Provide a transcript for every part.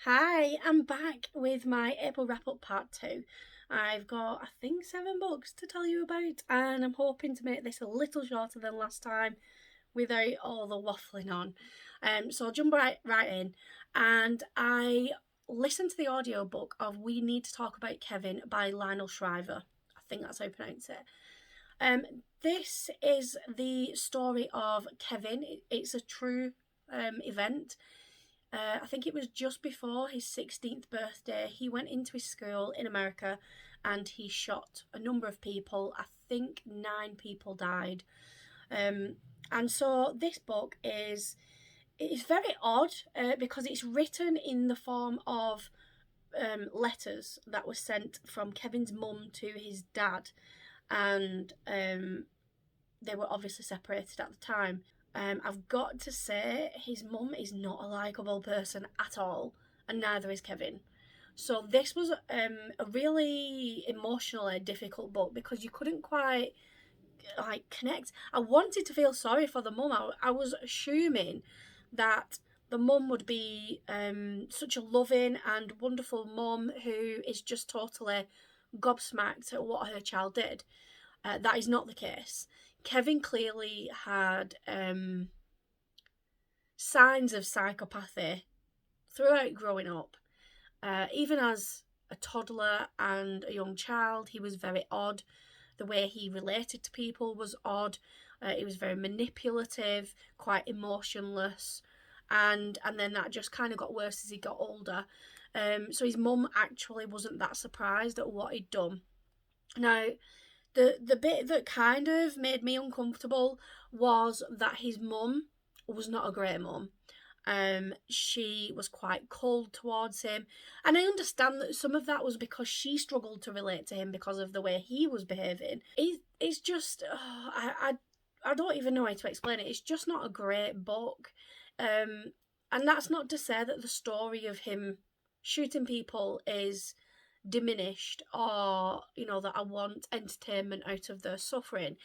Hi, I'm back with my April wrap up part 2. I've got, I think, 7 books to tell you about, and I'm hoping to make this a little shorter than last time without all the waffling on. So I'll jump right in. And I listened to the audiobook of We Need to Talk About Kevin by Lionel Shriver. I think that's how you pronounce it. This is the story of Kevin. It's a true event. I think it was just before his 16th birthday. He went into his school in America and he shot a number of people. I think 9 people died. And so this book is very odd because it's written in the form of letters that were sent from Kevin's mum to his dad, and they were obviously separated at the time. I've got to say, his mum is not a likeable person at all, and neither is Kevin. So this was a really emotionally difficult book because you couldn't quite connect. I wanted to feel sorry for the mum. I was assuming that the mum would be such a loving and wonderful mum who is just totally gobsmacked at what her child did. That is not the case. Kevin clearly had signs of psychopathy throughout growing up. Even as a toddler and a young child, he was very odd. The way he related to people was odd. He was very manipulative, quite emotionless, and then that just kind of got worse as he got older. So his mum actually wasn't that surprised at what he'd done. Now, the bit that kind of made me uncomfortable was that his mum was not a great mum. She was quite cold towards him, and I understand that some of that was because she struggled to relate to him because of the way he was behaving. It's just I don't even know how to explain it. It's just not a great book, and that's not to say that the story of him shooting people is diminished, or that I want entertainment out of their suffering.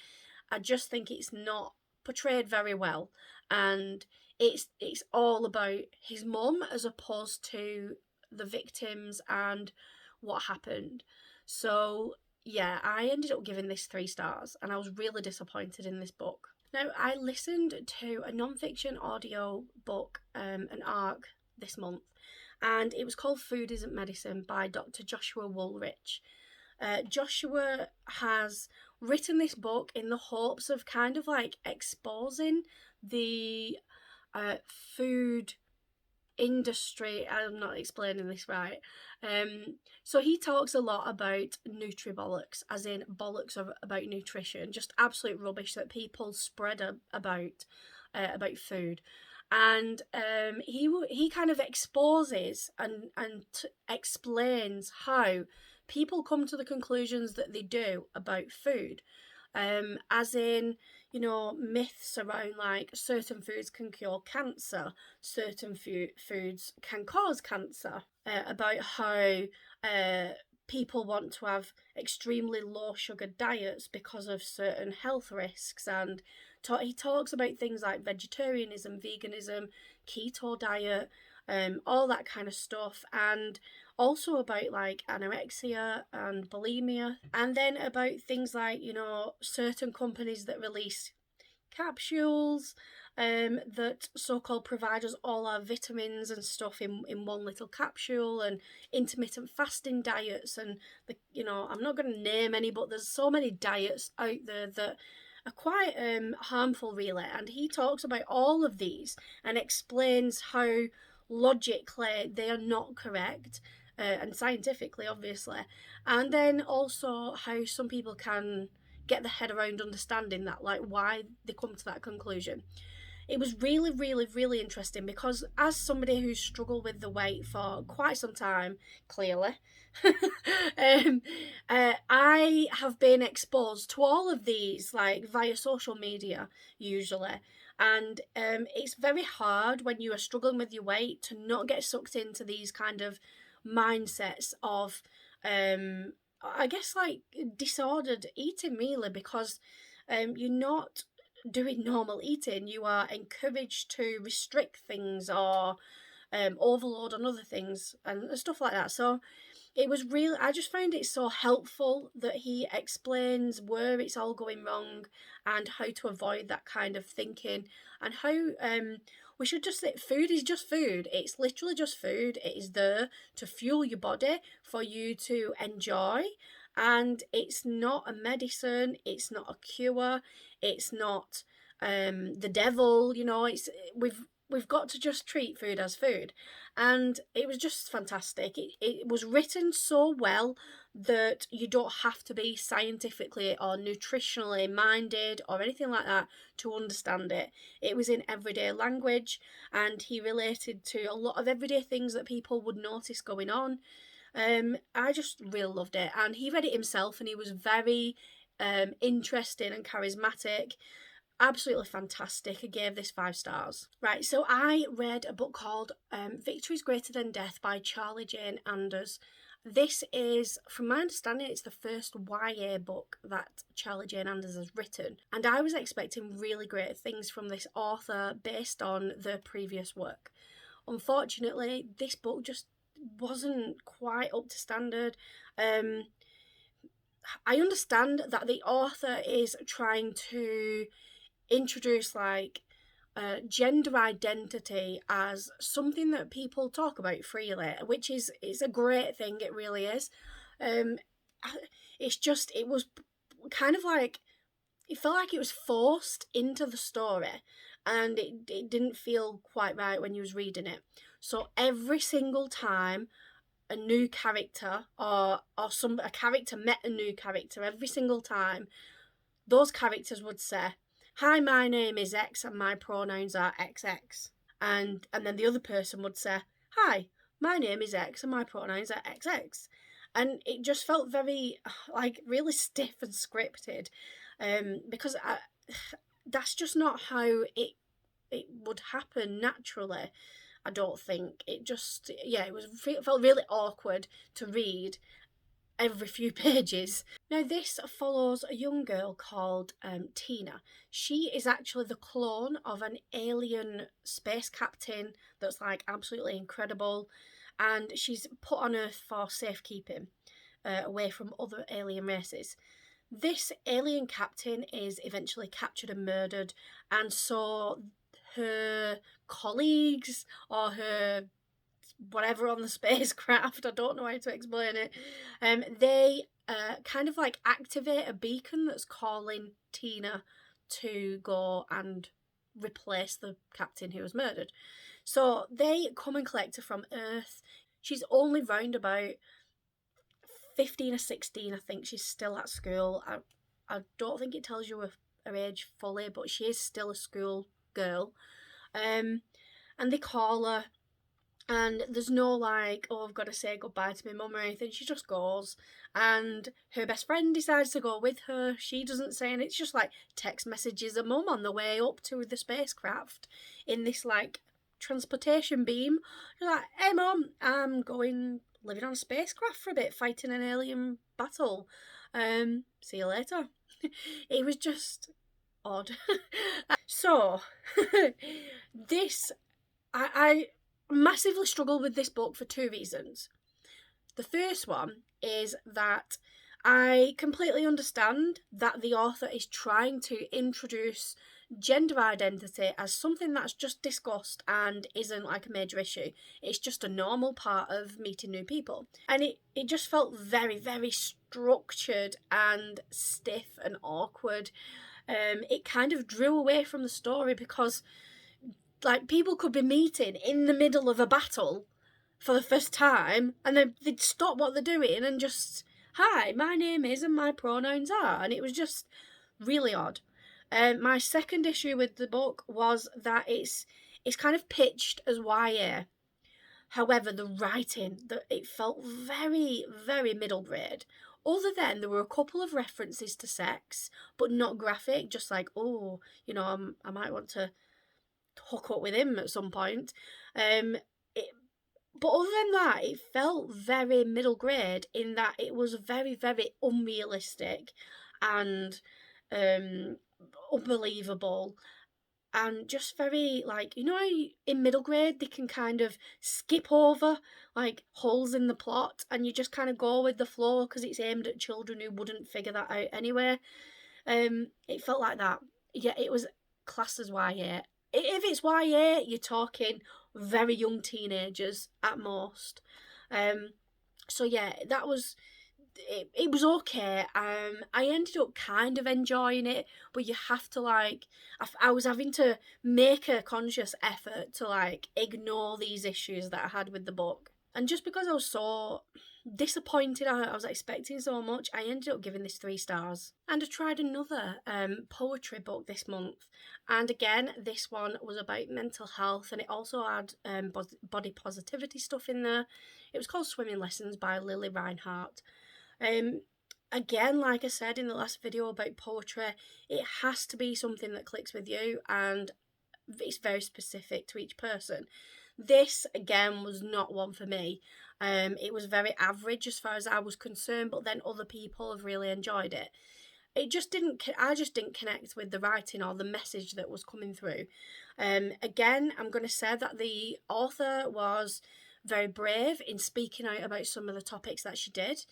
I just think it's not portrayed very well, and it's all about his mum as opposed to the victims and what happened. So yeah, I ended up giving this 3 stars, and I was really disappointed in this book. Now, I listened to a non-fiction audio book, an ARC, this month, and it was called Food Isn't Medicine by Dr. Joshua Woolrich. Joshua has written this book in the hopes of kind of exposing the food industry. I'm not explaining this right. So he talks a lot about nutribollocks, as in bollocks about nutrition, just absolute rubbish that people spread about food. And he kind of exposes and explains how people come to the conclusions that they do about food, as in, myths around certain foods can cure cancer, certain foods can cause cancer, about how people want to have extremely low sugar diets because of certain health risks, and he talks about things like vegetarianism, veganism, keto diet, all that kind of stuff, and also about anorexia and bulimia, and then about things like certain companies that release capsules that so-called provide us all our vitamins and stuff in one little capsule, and intermittent fasting diets, and I'm not going to name any, but there's so many diets out there that are quite harmful, really. And he talks about all of these and explains how logically they are not correct, and scientifically, obviously, and then also how some people can get their head around understanding that, why they come to that conclusion. It was really, really, really interesting because, as somebody who's struggled with the weight for quite some time, clearly, I have been exposed to all of these via social media usually, and it's very hard when you are struggling with your weight to not get sucked into these kind of mindsets of I guess disordered eating, really, because you're not doing normal eating. You are encouraged to restrict things, or overload on other things and stuff like that. So it was really, I just found it so helpful that he explains where it's all going wrong and how to avoid that kind of thinking, and how we should just say food is just food. It's literally just food. It is there to fuel your body for you to enjoy, and it's not a medicine, it's not a cure, it's not the devil, you know. We've got to just treat food as food. And it was just fantastic. It was written so well that you don't have to be scientifically or nutritionally minded or anything like that to understand it. It was in everyday language, and he related to a lot of everyday things that people would notice going on. I just really loved it, and he read it himself, and he was very interesting and charismatic. Absolutely fantastic. I gave this 5 stars. Right, so I read a book called Victory is Greater Than Death by Charlie Jane Anders. This is, from my understanding, it's the first YA book that Charlie Jane Anders has written. And I was expecting really great things from this author based on the previous work. Unfortunately, this book just wasn't quite up to standard. I understand that the author is trying to introduce gender identity as something that people talk about freely, which is a great thing. It really is. It's just, it was kind of like, it felt like it was forced into the story, and it didn't feel quite right when you was reading it. So every single time a new character or a character met a new character, every single time those characters would say, "Hi, my name is X and my pronouns are XX." And then the other person would say, "Hi, my name is X and my pronouns are XX." And it just felt very, really stiff and scripted, because that's just not how it would happen naturally. I don't think. It felt really awkward to read every few pages. Now, this follows a young girl called Tina. She is actually the clone of an alien space captain that's absolutely incredible, and she's put on Earth for safekeeping, away from other alien races. This alien captain is eventually captured and murdered, and so her colleagues or her whatever on the spacecraft, I don't know how to explain it, they kind of activate a beacon that's calling Tina to go and replace the captain who was murdered. So they come and collect her from Earth. She's only round about 15 or 16, I think. She's still at school. I don't think it tells you her age fully, but she is still a school girl. And they call her, and there's no I've got to say goodbye to my mum or anything. She just goes, and her best friend decides to go with her. She doesn't say, and it's just text messages her mum on the way up to the spacecraft in this transportation beam. She's like, "Hey mum, I'm living on a spacecraft for a bit, fighting an alien battle. See you later." It was just odd. So this, I massively struggled with this book for 2 reasons. The first one is that I completely understand that the author is trying to introduce gender identity as something that's just discussed and isn't a major issue. It's just a normal part of meeting new people. And it just felt very, very structured and stiff and awkward. It kind of drew away from the story, because people could be meeting in the middle of a battle for the first time, and then they'd stop what they're doing and just, "Hi, my name is and my pronouns are," and it was just really odd. My second issue with the book was that it's kind of pitched as YA. However, the writing, it felt very, very middle grade. Other than there were a couple of references to sex, but not graphic, just I might want to hook up with him at some point. But other than that, it felt very middle grade in that it was very, very unrealistic and unbelievable. and just very, like, you know how in middle grade they can kind of skip over like holes in the plot and you just kind of go with the flow because it's aimed at children who wouldn't figure that out anyway. It felt like that. Yeah, it was classed as YA. If it's YA, you're talking very young teenagers at most. So yeah, that was it was okay. I ended up kind of enjoying it, but you have to, like, I was having to make a conscious effort to, like, ignore these issues that I had with the book. And just because I was so disappointed, I was expecting so much, I ended up giving this 3 stars. And I tried another poetry book this month, and again, this one was about mental health, and it also had body positivity stuff in there. It was called Swimming Lessons by Lily Reinhardt. Again, like I said in the last video about poetry, it has to be something that clicks with you, and it's very specific to each person. This, again, was not one for me. It was very average as far as I was concerned, but then other people have really enjoyed it. I just didn't connect with the writing or the message that was coming through. Again, I'm going to say that the author was very brave in speaking out about some of the topics that she did.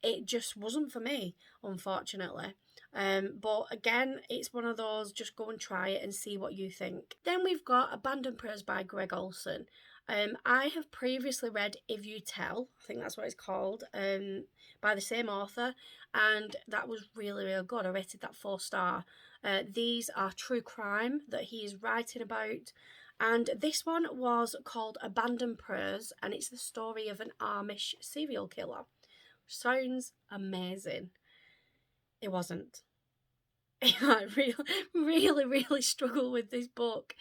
It just wasn't for me, unfortunately. But again, it's one of those, just go and try it and see what you think. Then we've got Abandoned Prayers by Greg Olson. I have previously read If You Tell, I think that's what it's called, by the same author, and that was really, really good. I rated that 4 star. These are true crime that he is writing about, and this one was called Abandoned Prayers, and it's the story of an Amish serial killer. Sounds amazing. It wasn't. I really struggled with this book.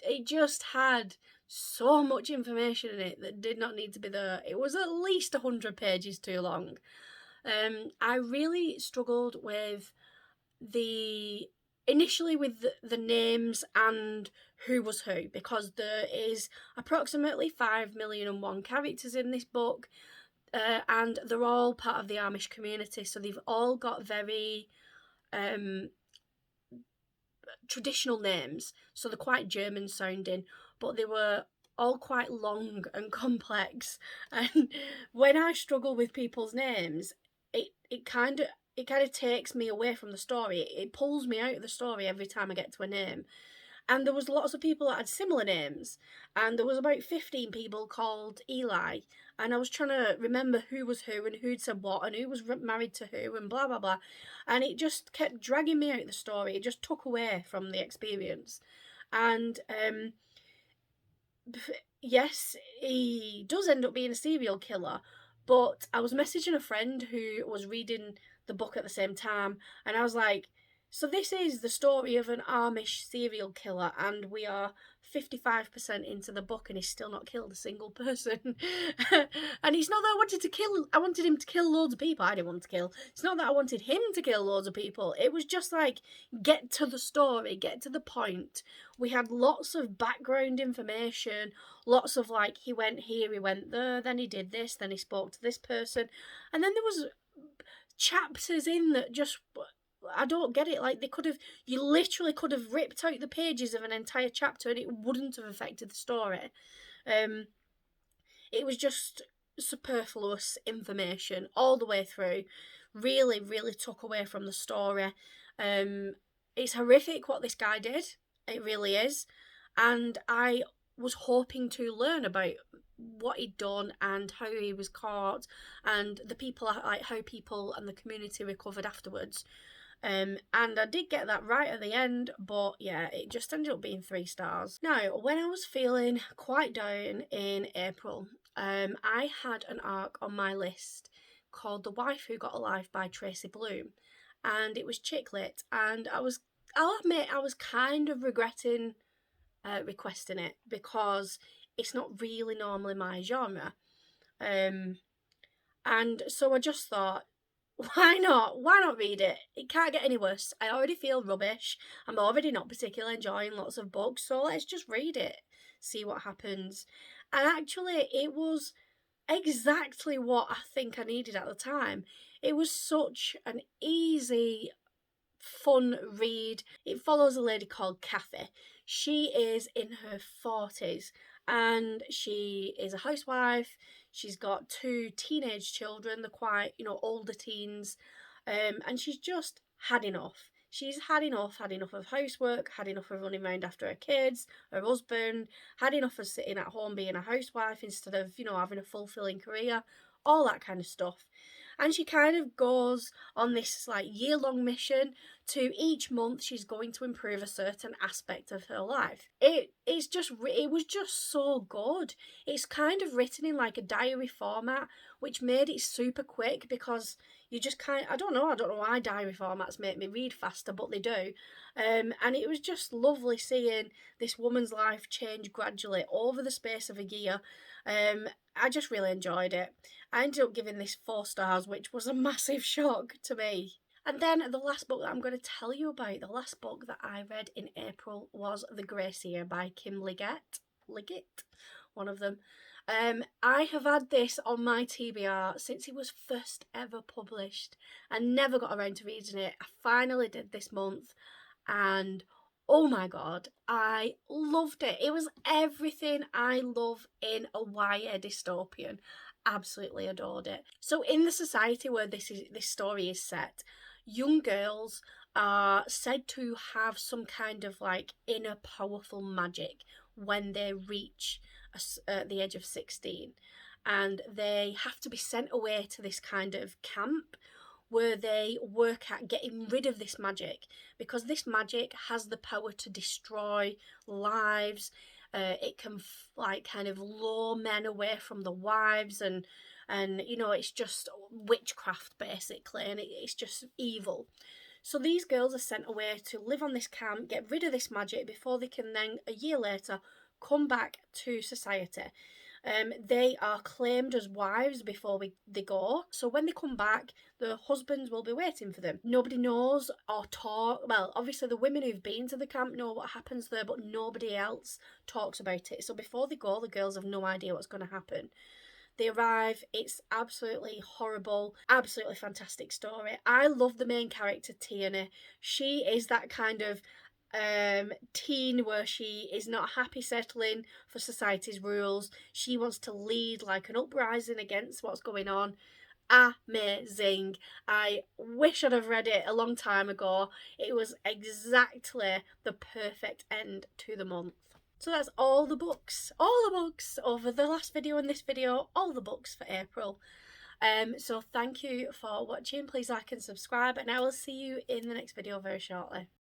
It just had so much information in it that did not need to be there. It was at least 100 pages too long. I really struggled with initially with the names and who was who, because there is approximately 5,000,001 characters in this book, and they're all part of the Amish community, so they've all got very traditional names, so they're quite German sounding, but they were all quite long and complex. And when I struggle with people's names, it kind of takes me away from the story. It pulls me out of the story every time I get to a name. And there was lots of people that had similar names, and there was about 15 people called Eli, and I was trying to remember who was who and who'd said what and who was married to who and blah blah blah, and it just kept dragging me out of the story. It just took away from the experience. And yes, he does end up being a serial killer, but I was messaging a friend who was reading the book at the same time, and I was like, so this is the story of an Amish serial killer, and we are 55% into the book and he's still not killed a single person. And it's not that I wanted him to kill loads of people. I didn't want to kill. It's not that I wanted him to kill loads of people. It was just like, get to the story, get to the point. We had lots of background information, lots of, like, he went here, he went there, then he did this, then he spoke to this person. And then there was chapters in that just, I don't get it. Like, you literally could have ripped out the pages of an entire chapter and it wouldn't have affected the story. It was just superfluous information all the way through. Really, really took away from the story. It's horrific what this guy did. It really is. And I was hoping to learn about what he'd done and how he was caught and the people, like how people and the community recovered afterwards. And I did get that right at the end, but yeah, it just ended up being 3 stars. Now, when I was feeling quite down in April, I had an arc on my list called The Wife Who Got a Life by Tracy Bloom, and it was chick lit, and I'll admit I was kind of regretting requesting it because it's not really normally my genre. And so I just thought, why not? Why not read it? It can't get any worse. I already feel rubbish. I'm already not particularly enjoying lots of books, so let's just read it, see what happens. And actually, it was exactly what I think I needed at the time. It was such an easy, fun read. It follows a lady called Kathy. She is in her 40s and she is a housewife. She's got 2 teenage children. They're quite, older teens. And she's just had enough. She's had enough of housework, had enough of running around after her kids, her husband, had enough of sitting at home being a housewife instead of, having a fulfilling career, all that kind of stuff. And she kind of goes on this like year-long mission to each month she's going to improve a certain aspect of her life. It was just so good. It's kind of written in like a diary format, which made it super quick because you just I don't know why diary formats make me read faster, but they do. And it was just lovely seeing this woman's life change gradually over the space of a year. I just really enjoyed it. I ended up giving this 4 stars, which was a massive shock to me. And then the last book that I'm going to tell you about, the last book that I read in April was The Gracia by Kim Liggett, one of them. I have had this on my TBR since it was first ever published. I never got around to reading it. I finally did this month and oh my god, I loved it. It was everything I love in a YA dystopian. Absolutely adored it. So in the society where this story is set, young girls are said to have some kind of like inner powerful magic when they reach the age of 16, and they have to be sent away to this kind of camp where they work at getting rid of this magic, because this magic has the power to destroy lives. It can kind of lure men away from the wives, and it's just witchcraft basically, and it's just evil. So these girls are sent away to live on this camp, get rid of this magic before they can then a year later come back to society. They are claimed as wives before they go. So when they come back, the husbands will be waiting for them. Nobody knows or talk. Well, obviously the women who've been to the camp know what happens there, but nobody else talks about it. So before they go, the girls have no idea what's going to happen. They arrive, it's absolutely horrible, absolutely fantastic story. I love the main character, Tierney. She is that kind of teen where she is not happy settling for society's rules. She wants to lead like an uprising against what's going on. Amazing. I wish I'd have read it a long time ago. It was exactly the perfect end to the month. So that's all the books over the last video and this video, all the books for April. So thank you for watching. Please like and subscribe, and I will see you in the next video very shortly.